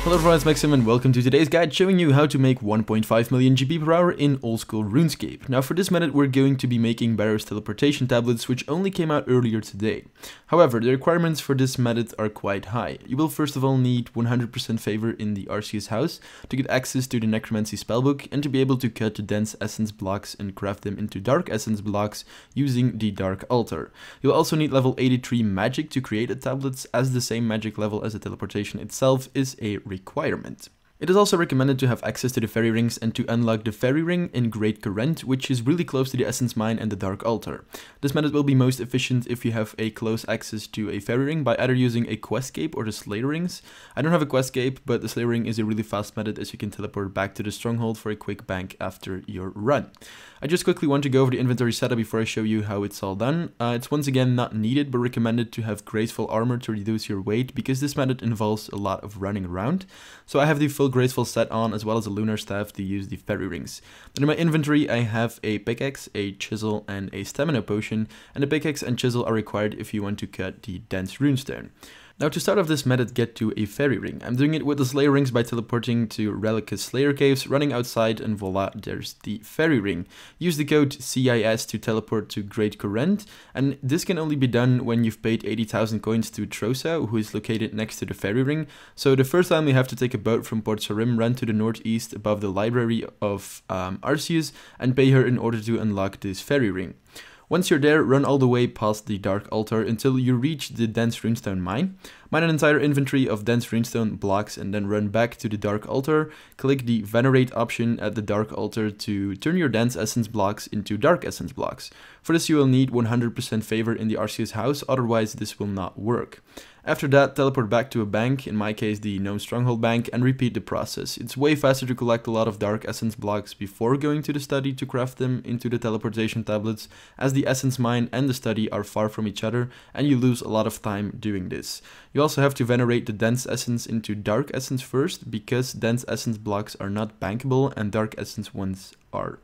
Hello everyone, it's Maxim and welcome to today's guide showing you how to make 1.5 million GB per hour in Oldschool Runescape. Now for this method we're going to be making Barrows Teleportation Tablets, which only came out earlier today. However, the requirements for this method are quite high. You will first of all need 100% favor in the Arceus house to get access to the Necromancy spellbook and to be able to cut the dense essence blocks and craft them into dark essence blocks using the dark altar. You'll also need level 83 magic to create the tablets, as the same magic level as the teleportation itself is a requirement. It is also recommended to have access to the fairy rings and to unlock the fairy ring in Great Current, which is really close to the essence mine and the dark altar. This method will be most efficient if you have a close access to a fairy ring by either using a questscape or the slayer rings. I don't have a questscape, but the slayer ring is a really fast method as you can teleport back to the stronghold for a quick bank after your run. I just quickly want to go over the inventory setup before I show you how it's all done. It's once again not needed, but recommended to have graceful armor to reduce your weight because this method involves a lot of running around. So I have the full graceful set on as well as a lunar staff to use the fairy rings. Then in my inventory I have a pickaxe, a chisel and a stamina potion, and the pickaxe and chisel are required if you want to cut the dense runestone. Now to start off this method, get to a fairy ring. I'm doing it with the slayer rings by teleporting to Relicus Slayer Caves, running outside, and voila, there's the fairy ring. Use the code CIS to teleport to Great Current, and this can only be done when you've paid 80,000 coins to Trosa, who is located next to the fairy ring. So the first time we have to take a boat from Port Sarim, run to the northeast above the library of Arceus, and pay her in order to unlock this fairy ring. Once you're there, run all the way past the Dark Altar until you reach the Dense Runestone mine. Mine an entire inventory of Dense Runestone blocks and then run back to the Dark Altar. Click the Venerate option at the Dark Altar to turn your Dense Essence blocks into Dark Essence blocks. For this you will need 100% favor in the Arceus house, otherwise this will not work. After that, teleport back to a bank, in my case the Gnome Stronghold Bank, and repeat the process. It's way faster to collect a lot of Dark Essence blocks before going to the study to craft them into the teleportation tablets, as the Essence Mine and the study are far from each other and you lose a lot of time doing this. You also have to venerate the Dense Essence into Dark Essence first, because Dense Essence blocks are not bankable and Dark Essence ones are.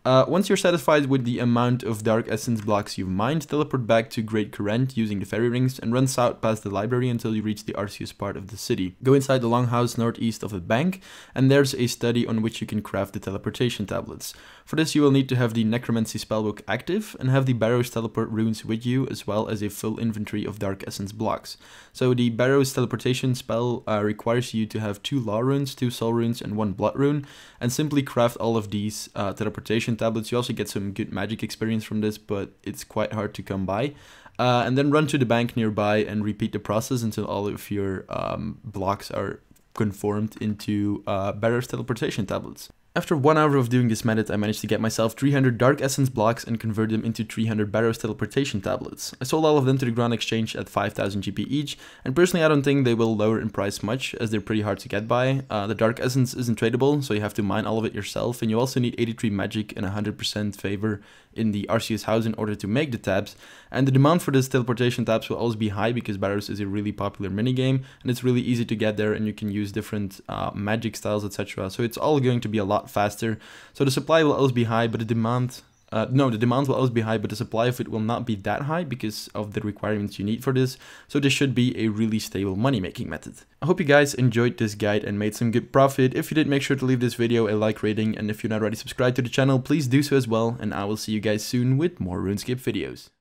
Once you're satisfied with the amount of Dark Essence blocks you've mined, teleport back to Great Current using the fairy rings and run south past the library until you reach the Arceus part of the city. Go inside the longhouse northeast of the bank, and there's a study on which you can craft the teleportation tablets. For this you will need to have the Necromancy spellbook active and have the Barrows Teleport runes with you, as well as a full inventory of Dark Essence blocks. So the Barrows Teleportation spell requires you to have 2 Law runes, 2 Soul runes and 1 Blood rune, and simply craft all of these teleportation tablets. You also get some good magic experience from this, but it's quite hard to come by. And then run to the bank nearby and repeat the process until all of your blocks are conformed into Barrows Teleportation Tablets. After 1 hour of doing this method, I managed to get myself 300 Dark Essence blocks and convert them into 300 Barrows Teleportation Tablets. I sold all of them to the Grand Exchange at 5,000 GP each, and personally I don't think they will lower in price much, as they're pretty hard to get by. The Dark Essence isn't tradable, so you have to mine all of it yourself, and you also need 83 magic and 100% favor in the Arceus house in order to make the tabs. And the demand for this teleportation tabs will always be high because Barrows is a really popular minigame, and it's really easy to get there, and you can use different magic styles, etc. So it's all going to be a lot faster. So the supply will always be high, but the demand will always be high, but the supply of it will not be that high because of the requirements you need for this. So this should be a really stable money making method. I hope you guys enjoyed this guide and made some good profit. If you did, make sure to leave this video a like rating, and if you're not already subscribed to the channel, please do so as well, and I will see you guys soon with more RuneScape videos.